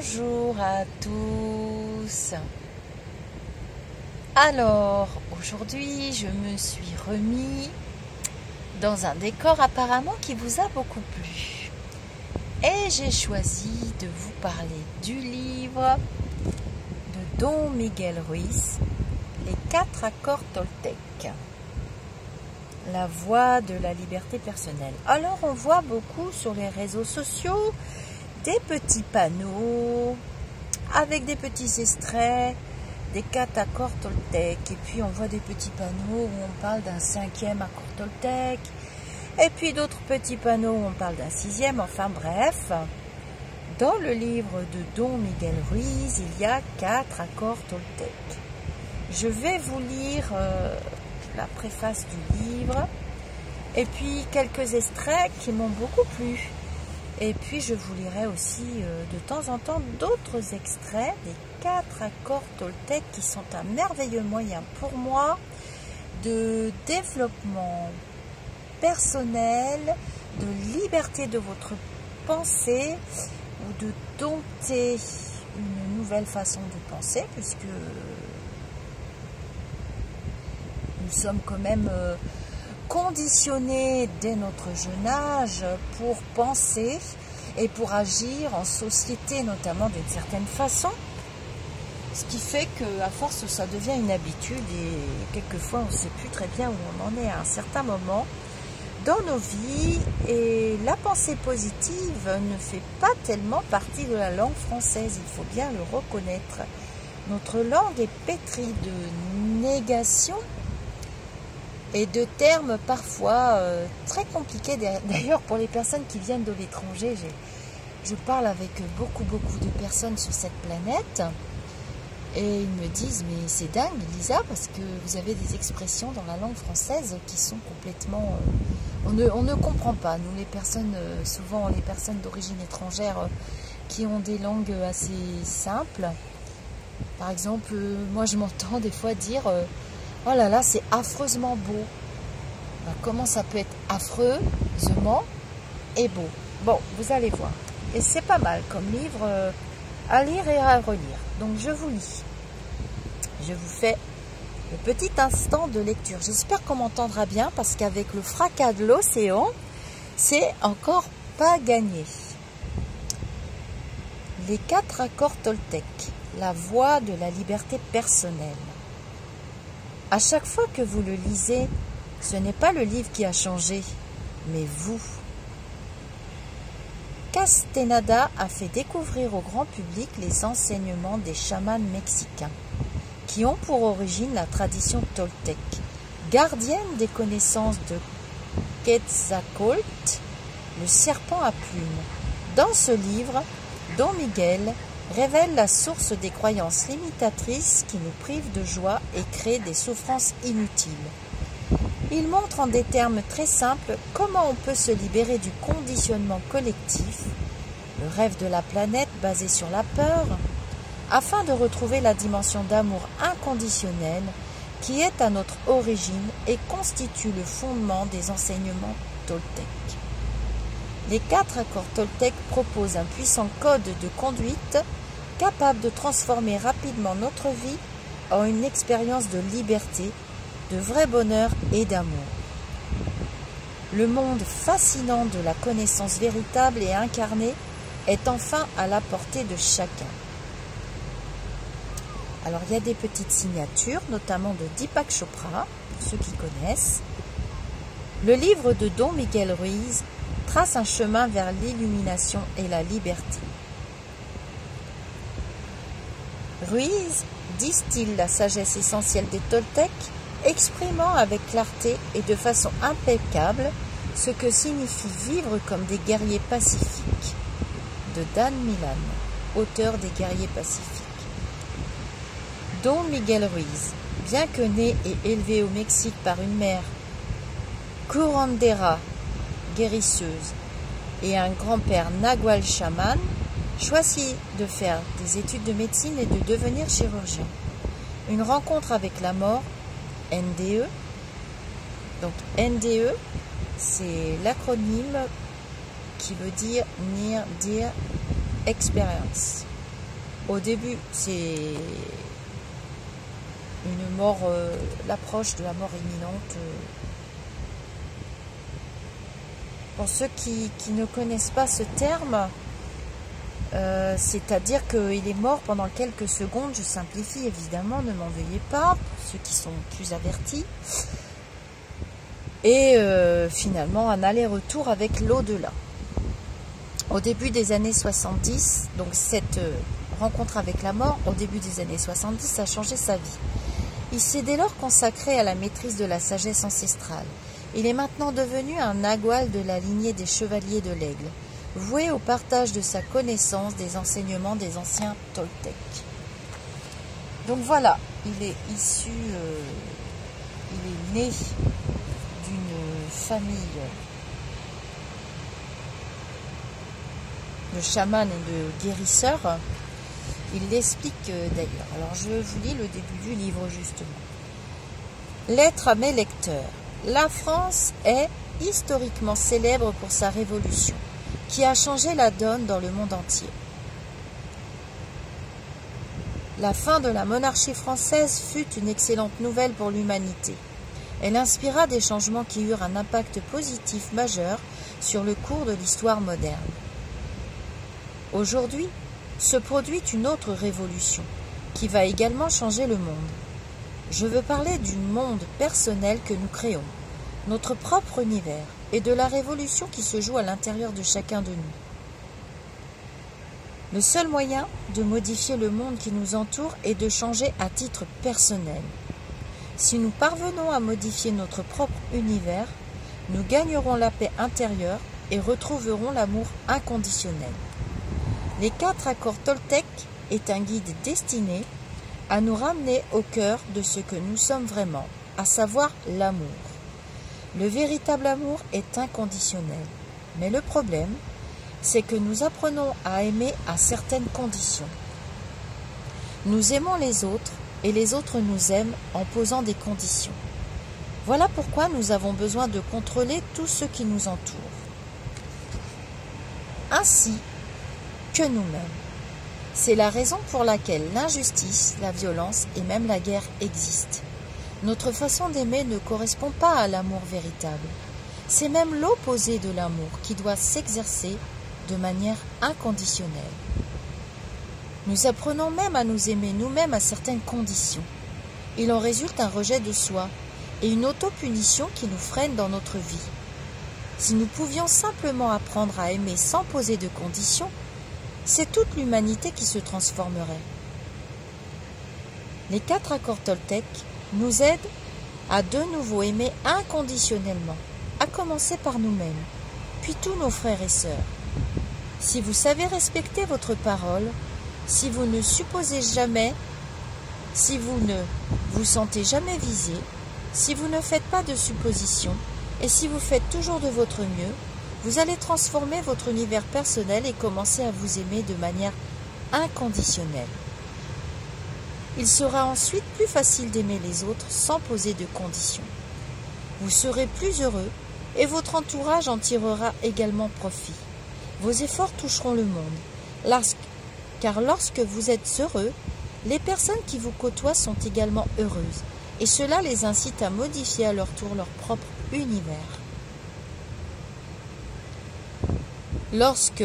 Bonjour à tous. Alors, aujourd'hui, je me suis remis dans un décor apparemment qui vous a beaucoup plu. Et j'ai choisi de vous parler du livre de Don Miguel Ruiz, Les 4 accords Toltec. La voie de la liberté personnelle. Alors, on voit beaucoup sur les réseaux sociaux des petits panneaux avec des petits extraits des 4 accords Toltec. Et puis, on voit des petits panneaux où on parle d'un 5e accord Toltec. Et puis, d'autres petits panneaux où on parle d'un 6e. Enfin, bref. Dans le livre de Don Miguel Ruiz, il y a 4 accords Toltec. Je vais vous lire la préface du livre et puis quelques extraits qui m'ont beaucoup plu. Et puis je vous lirai aussi de temps en temps d'autres extraits des 4 accords Toltec qui sont un merveilleux moyen pour moi de développement personnel, de liberté de votre pensée ou de dompter une nouvelle façon de penser, puisque nous sommes quand même conditionnés dès notre jeune âge pour penser et pour agir en société, notamment d'une certaine façon. Ce qui fait qu'à force, ça devient une habitude et quelquefois, on ne sait plus très bien où on en est à un certain moment dans nos vies. Et la pensée positive ne fait pas tellement partie de la langue française, il faut bien le reconnaître. Notre langue est pétrie de négation et de termes parfois très compliqués. D'ailleurs, pour les personnes qui viennent de l'étranger, je parle avec beaucoup de personnes sur cette planète et ils me disent « mais c'est dingue Lisa, parce que vous avez des expressions dans la langue française qui sont complètement... on ne comprend pas, nous les personnes, souvent les personnes d'origine étrangère qui ont des langues assez simples. Par exemple, moi je m'entends des fois dire oh là là, c'est affreusement beau. Ben, comment ça peut être affreusement et beau? Bon, vous allez voir. Et c'est pas mal comme livre à lire et à relire. Donc je vous lis. Je vous fais le petit instant de lecture. J'espère qu'on m'entendra bien parce qu'avec le fracas de l'océan, c'est encore pas gagné. Les 4 accords Toltec, la voie de la liberté personnelle. À chaque fois que vous le lisez, ce n'est pas le livre qui a changé, mais vous. Castaneda a fait découvrir au grand public les enseignements des chamans mexicains, qui ont pour origine la tradition toltec, gardienne des connaissances de Quetzalcoatl, le serpent à plumes. Dans ce livre, Don Miguel révèle la source des croyances limitatrices qui nous privent de joie et créent des souffrances inutiles. Il montre en des termes très simples comment on peut se libérer du conditionnement collectif, le rêve de la planète basé sur la peur, afin de retrouver la dimension d'amour inconditionnel qui est à notre origine et constitue le fondement des enseignements Toltec. Les 4 accords Toltec proposent un puissant code de conduite capable de transformer rapidement notre vie en une expérience de liberté, de vrai bonheur et d'amour. Le monde fascinant de la connaissance véritable et incarnée est enfin à la portée de chacun. Alors il y a des petites signatures, notamment de Deepak Chopra, pour ceux qui connaissent. Le livre de Don Miguel Ruiz trace un chemin vers l'illumination et la liberté. Ruiz distille la sagesse essentielle des Toltecs, exprimant avec clarté et de façon impeccable ce que signifie vivre comme des guerriers pacifiques. De Dan Millán, auteur des guerriers pacifiques. Don Miguel Ruiz, bien que né et élevé au Mexique par une mère curandera, guérisseuse, et un grand-père nagual chaman, choisit de faire des études de médecine et de devenir chirurgien. Une rencontre avec la mort, NDE. Donc NDE, c'est l'acronyme qui veut dire Near Death Experience. Au début, c'est une mort, l'approche de la mort imminente. Pour ceux qui ne connaissent pas ce terme, c'est-à-dire qu'il est mort pendant quelques secondes, je simplifie évidemment, ne m'en veuillez pas, pour ceux qui sont plus avertis. Et finalement, un aller-retour avec l'au-delà. Au début des années 70, donc cette rencontre avec la mort, au début des années 70, a changé sa vie. Il s'est dès lors consacré à la maîtrise de la sagesse ancestrale. Il est maintenant devenu un nagual de la lignée des chevaliers de l'Aigle, voué au partage de sa connaissance des enseignements des anciens Toltecs. Donc voilà, il est issu, il est né d'une famille de chamans et de guérisseurs. Il l'explique d'ailleurs. Alors je vous lis le début du livre justement. Lettre à mes lecteurs. La France est historiquement célèbre pour sa révolution, qui a changé la donne dans le monde entier. La fin de la monarchie française fut une excellente nouvelle pour l'humanité. Elle inspira des changements qui eurent un impact positif majeur sur le cours de l'histoire moderne. Aujourd'hui, se produit une autre révolution, qui va également changer le monde. Je veux parler du monde personnel que nous créons, notre propre univers, et de la révolution qui se joue à l'intérieur de chacun de nous. Le seul moyen de modifier le monde qui nous entoure est de changer à titre personnel. Si nous parvenons à modifier notre propre univers, nous gagnerons la paix intérieure et retrouverons l'amour inconditionnel. Les 4 accords Toltec est un guide destiné à nous ramener au cœur de ce que nous sommes vraiment, à savoir l'amour. Le véritable amour est inconditionnel, mais le problème, c'est que nous apprenons à aimer à certaines conditions. Nous aimons les autres et les autres nous aiment en posant des conditions. Voilà pourquoi nous avons besoin de contrôler tout ce qui nous entoure, ainsi que nous-mêmes. C'est la raison pour laquelle l'injustice, la violence et même la guerre existent. Notre façon d'aimer ne correspond pas à l'amour véritable. C'est même l'opposé de l'amour qui doit s'exercer de manière inconditionnelle. Nous apprenons même à nous aimer nous-mêmes à certaines conditions. Il en résulte un rejet de soi et une autopunition qui nous freine dans notre vie. Si nous pouvions simplement apprendre à aimer sans poser de conditions, c'est toute l'humanité qui se transformerait. Les 4 accords Toltec nous aident à de nouveau aimer inconditionnellement, à commencer par nous-mêmes, puis tous nos frères et sœurs. Si vous savez respecter votre parole, si vous ne supposez jamais, si vous ne vous sentez jamais visé, si vous ne faites pas de suppositions, et si vous faites toujours de votre mieux, vous allez transformer votre univers personnel et commencer à vous aimer de manière inconditionnelle. Il sera ensuite plus facile d'aimer les autres sans poser de conditions. Vous serez plus heureux et votre entourage en tirera également profit. Vos efforts toucheront le monde, car lorsque vous êtes heureux, les personnes qui vous côtoient sont également heureuses, et cela les incite à modifier à leur tour leur propre univers. Lorsque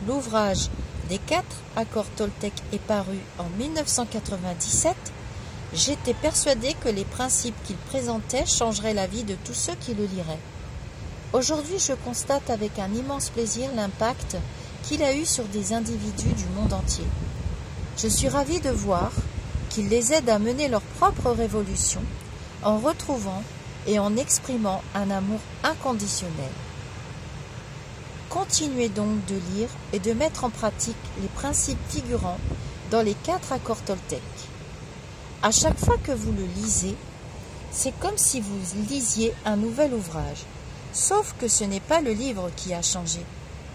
l'ouvrage des 4 accords Toltec est paru en 1997, j'étais persuadée que les principes qu'il présentait changeraient la vie de tous ceux qui le liraient. Aujourd'hui, je constate avec un immense plaisir l'impact qu'il a eu sur des individus du monde entier. Je suis ravie de voir qu'il les aide à mener leur propre révolution en retrouvant et en exprimant un amour inconditionnel. Continuez donc de lire et de mettre en pratique les principes figurant dans les 4 accords Toltec. À chaque fois que vous le lisez, c'est comme si vous lisiez un nouvel ouvrage, sauf que ce n'est pas le livre qui a changé,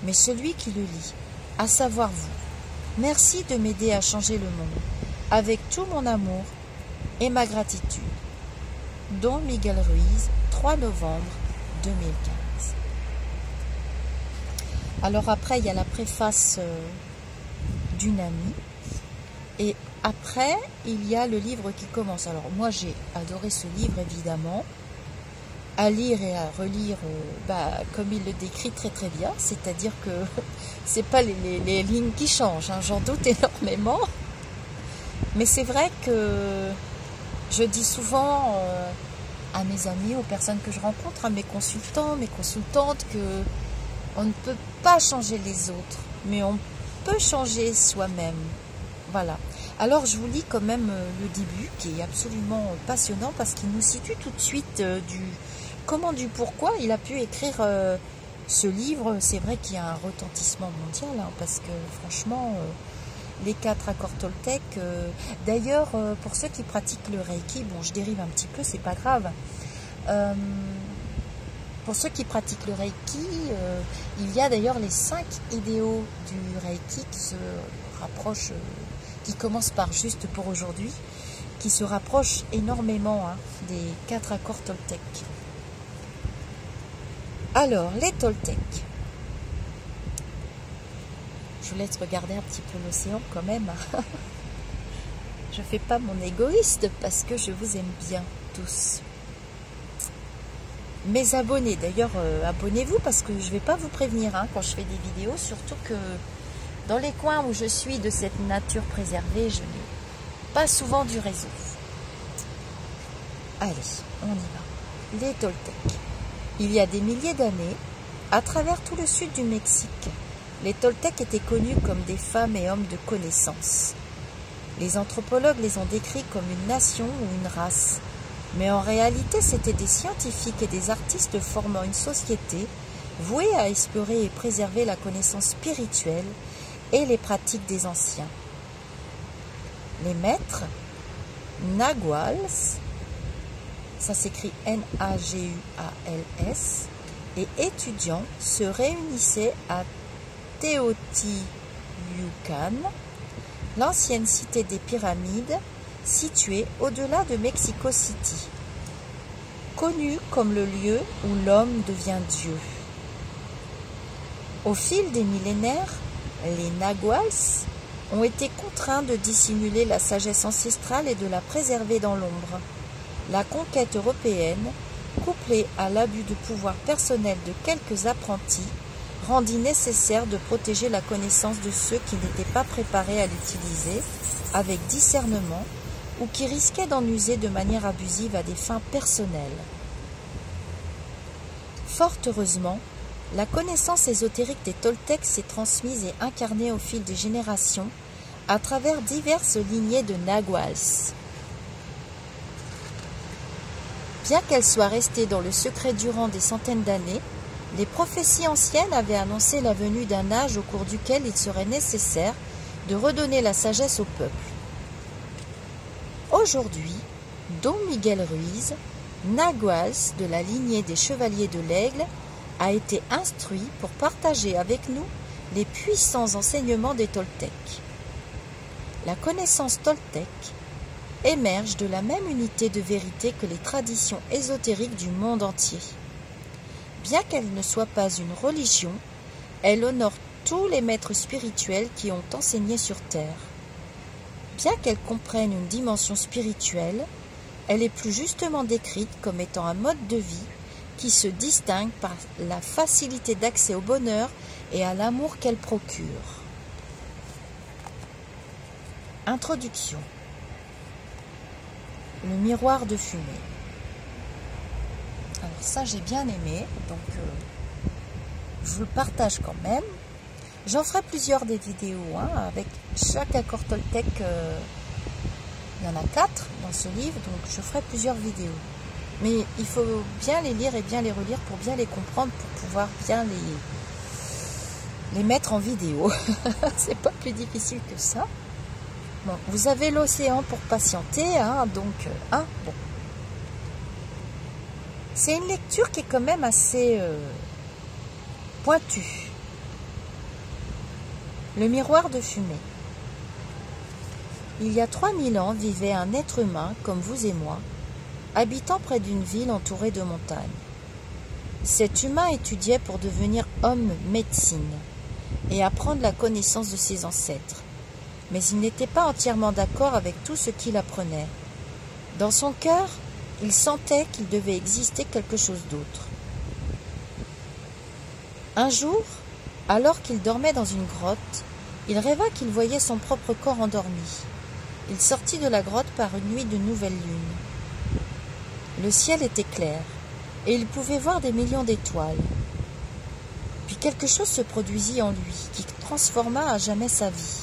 mais celui qui le lit, à savoir vous. Merci de m'aider à changer le monde, avec tout mon amour et ma gratitude. Don Miguel Ruiz, 3 novembre 2015. Alors après, il y a la préface d'une amie Et après, il y a le livre qui commence. Alors moi, j'ai adoré ce livre, évidemment. À lire et à relire, comme il le décrit très très bien. C'est-à-dire que c'est pas les lignes qui changent, hein, j'en doute énormément. Mais c'est vrai que je dis souvent à mes amis, aux personnes que je rencontre, à mes consultants, mes consultantes, que on ne peut pas changer les autres, mais on peut changer soi-même. Voilà. Alors je vous lis quand même le début, qui est absolument passionnant, parce qu'il nous situe tout de suite du pourquoi il a pu écrire ce livre. C'est vrai qu'il y a un retentissement mondial, hein, parce que franchement, les 4 accords Toltec, d'ailleurs, pour ceux qui pratiquent le Reiki, bon, je dérive un petit peu, c'est pas grave. Pour ceux qui pratiquent le Reiki, il y a d'ailleurs les 5 idéaux du Reiki qui se rapprochent, qui commencent par juste pour aujourd'hui, qui se rapprochent énormément, hein, des 4 accords Toltec. Alors, les Toltecs. Je vous laisse regarder un petit peu l'océan quand même. Je ne fais pas mon égoïste parce que je vous aime bien tous. Mes abonnés, d'ailleurs, abonnez-vous parce que je ne vais pas vous prévenir, hein, quand je fais des vidéos, surtout que dans les coins où je suis de cette nature préservée, je n'ai pas souvent du réseau. Allez, on y va. Les Toltecs. Il y a des milliers d'années, à travers tout le sud du Mexique, les Toltecs étaient connus comme des femmes et hommes de connaissance. Les anthropologues les ont décrits comme une nation ou une race, mais en réalité c'étaient des scientifiques et des artistes formant une société vouée à explorer et préserver la connaissance spirituelle et les pratiques des anciens. Les maîtres, Naguals, ça s'écrit N-A-G-U-A-L-S, et étudiants se réunissaient à Teotihuacan, l'ancienne cité des pyramides située au-delà de Mexico City, connue comme le lieu où l'homme devient Dieu. Au fil des millénaires, les Naguals ont été contraints de dissimuler la sagesse ancestrale et de la préserver dans l'ombre. La conquête européenne, couplée à l'abus de pouvoir personnel de quelques apprentis, rendit nécessaire de protéger la connaissance de ceux qui n'étaient pas préparés à l'utiliser avec discernement ou qui risquaient d'en user de manière abusive à des fins personnelles. Fort heureusement, la connaissance ésotérique des Toltecs s'est transmise et incarnée au fil des générations à travers diverses lignées de Naguals. Bien qu'elle soit restée dans le secret durant des centaines d'années, les prophéties anciennes avaient annoncé la venue d'un âge au cours duquel il serait nécessaire de redonner la sagesse au peuple. Aujourd'hui, Don Miguel Ruiz, Naguals de la lignée des Chevaliers de l'Aigle, a été instruit pour partager avec nous les puissants enseignements des Toltecs. La connaissance Toltec émerge de la même unité de vérité que les traditions ésotériques du monde entier. Bien qu'elle ne soit pas une religion, elle honore tous les maîtres spirituels qui ont enseigné sur Terre. Bien qu'elle comprenne une dimension spirituelle, elle est plus justement décrite comme étant un mode de vie qui se distingue par la facilité d'accès au bonheur et à l'amour qu'elle procure. Introduction. Le miroir de fumée. Alors ça j'ai bien aimé, donc je vous le partage quand même. J'en ferai plusieurs des vidéos, hein, avec chaque accord Toltec. Il y en a 4 dans ce livre, donc je ferai plusieurs vidéos. Mais il faut bien les lire et bien les relire pour bien les comprendre, pour pouvoir bien les mettre en vidéo. C'est pas plus difficile que ça. Bon, vous avez l'océan pour patienter, hein, donc, bon. C'est une lecture qui est quand même assez pointue. Le miroir de fumée. Il y a 3000 ans vivait un être humain comme vous et moi, habitant près d'une ville entourée de montagnes. Cet humain étudiait pour devenir homme médecine et apprendre la connaissance de ses ancêtres. mais il n'était pas entièrement d'accord avec tout ce qu'il apprenait. Dans son cœur, il sentait qu'il devait exister quelque chose d'autre. Un jour, alors qu'il dormait dans une grotte, il rêva qu'il voyait son propre corps endormi. Il sortit de la grotte par une nuit de nouvelle lune. Le ciel était clair, et il pouvait voir des millions d'étoiles. Puis quelque chose se produisit en lui, qui transforma à jamais sa vie.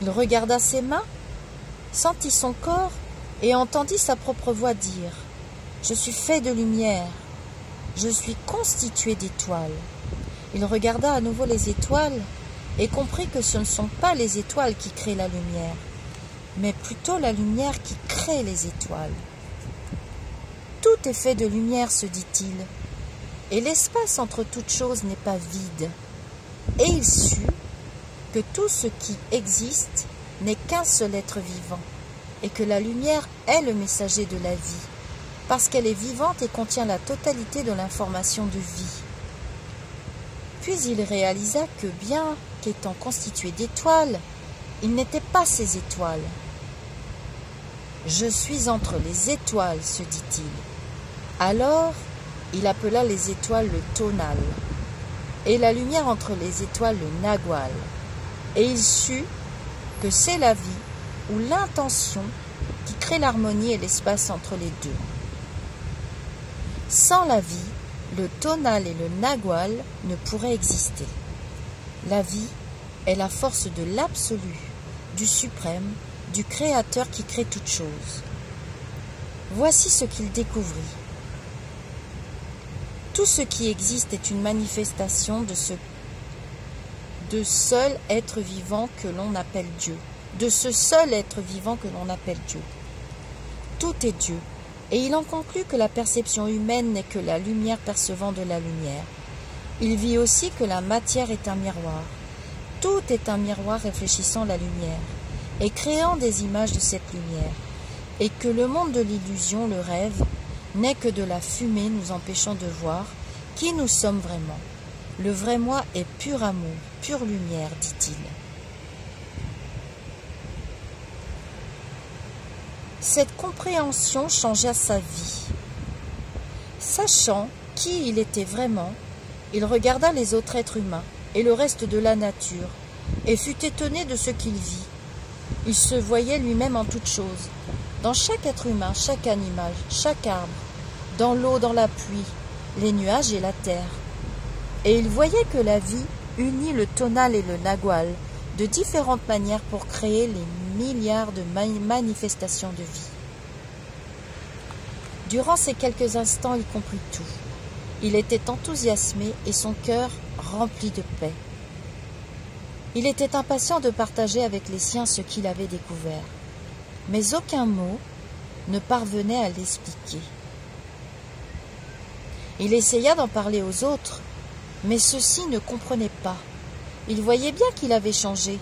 Il regarda ses mains, sentit son corps, et entendit sa propre voix dire « Je suis fait de lumière, je suis constitué d'étoiles. » Il regarda à nouveau les étoiles et comprit que ce ne sont pas les étoiles qui créent la lumière, mais plutôt la lumière qui crée les étoiles. Tout est fait de lumière, se dit-il, et l'espace entre toutes choses n'est pas vide. Et il sut que tout ce qui existe n'est qu'un seul être vivant, et que la lumière est le messager de la vie, parce qu'elle est vivante et contient la totalité de l'information de vie. Puis il réalisa que bien qu'étant constitué d'étoiles, il n'était pas ces étoiles. « Je suis entre les étoiles, se dit-il. » Alors, il appela les étoiles le tonal, et la lumière entre les étoiles le nagual, et il sut que c'est la vie ou l'intention qui crée l'harmonie et l'espace entre les deux. Sans la vie, le tonal et le nagual ne pourraient exister. La vie est la force de l'absolu, du suprême, du créateur qui crée toutes choses. Voici ce qu'il découvrit. Tout ce qui existe est une manifestation de seul être vivant que l'on appelle Dieu, de ce seul être vivant que l'on appelle Dieu. Tout est Dieu, et il en conclut que la perception humaine n'est que la lumière percevant de la lumière. Il vit aussi que la matière est un miroir. Tout est un miroir réfléchissant la lumière, et créant des images de cette lumière, et que le monde de l'illusion, le rêve, n'est que de la fumée nous empêchant de voir qui nous sommes vraiment. Le vrai moi est pur amour, pure lumière, dit-il. Cette compréhension changea sa vie. Sachant qui il était vraiment, il regarda les autres êtres humains et le reste de la nature, et fut étonné de ce qu'il vit. Il se voyait lui-même en toutes choses, dans chaque être humain, chaque animal, chaque arbre, dans l'eau, dans la pluie, les nuages et la terre. Et il voyait que la vie unit le tonal et le nagual de différentes manières pour créer les milliards de manifestations de vie. Durant ces quelques instants, il comprit tout. Il était enthousiasmé et son cœur rempli de paix. Il était impatient de partager avec les siens ce qu'il avait découvert, mais aucun mot ne parvenait à l'expliquer. Il essaya d'en parler aux autres, mais ceux-ci ne comprenaient pas. Il voyait bien qu'il avait changé,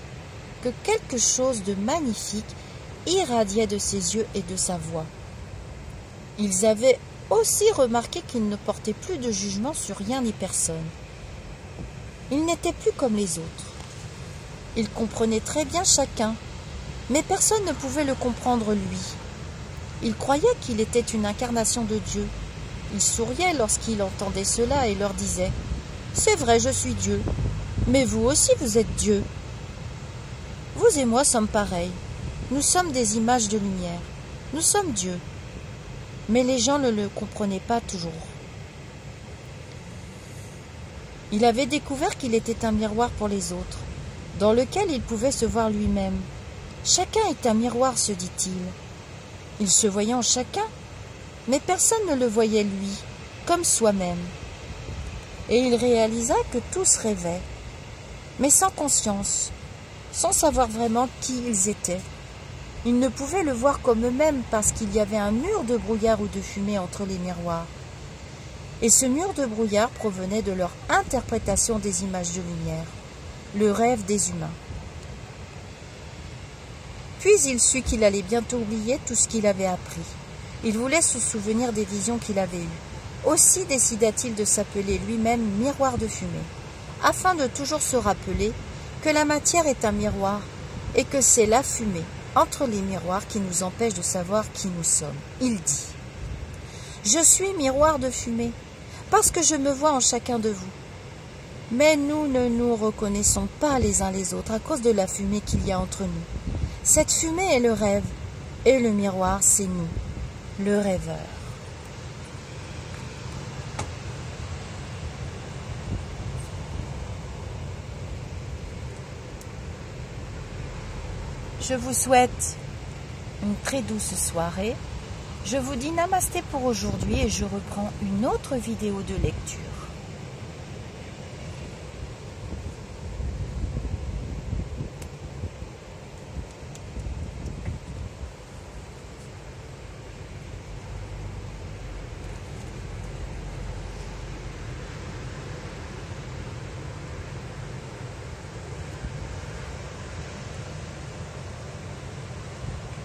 que quelque chose de magnifique irradiait de ses yeux et de sa voix. Ils avaient aussi remarqué qu'il ne portait plus de jugement sur rien ni personne. Il n'était plus comme les autres. Il comprenait très bien chacun, mais personne ne pouvait le comprendre lui. Il croyait qu'il était une incarnation de Dieu. Il souriait lorsqu'il entendait cela et leur disait « C'est vrai, je suis Dieu, mais vous aussi vous êtes Dieu. Vous et moi sommes pareils. Nous sommes des images de lumière. Nous sommes Dieu. » Mais les gens ne le comprenaient pas toujours. Il avait découvert qu'il était un miroir pour les autres, dans lequel il pouvait se voir lui-même. Chacun est un miroir, se dit-il. Il se voyait en chacun, mais personne ne le voyait lui, comme soi-même. Et il réalisa que tous rêvaient, mais sans conscience, sans savoir vraiment qui ils étaient. Ils ne pouvaient le voir comme eux-mêmes parce qu'il y avait un mur de brouillard ou de fumée entre les miroirs. Et ce mur de brouillard provenait de leur interprétation des images de lumière, le rêve des humains. Puis il sut qu'il allait bientôt oublier tout ce qu'il avait appris. Il voulait se souvenir des visions qu'il avait eues. Aussi décida-t-il de s'appeler lui-même miroir de fumée, afin de toujours se rappeler que la matière est un miroir et que c'est la fumée entre les miroirs qui nous empêche de savoir qui nous sommes. Il dit « Je suis miroir de fumée, parce que je me vois en chacun de vous. Mais nous ne nous reconnaissons pas les uns les autres à cause de la fumée qu'il y a entre nous. Cette fumée est le rêve, et le miroir, c'est nous, le rêveur. » Je vous souhaite une très douce soirée. Je vous dis namasté pour aujourd'hui et je reprends une autre vidéo de lecture.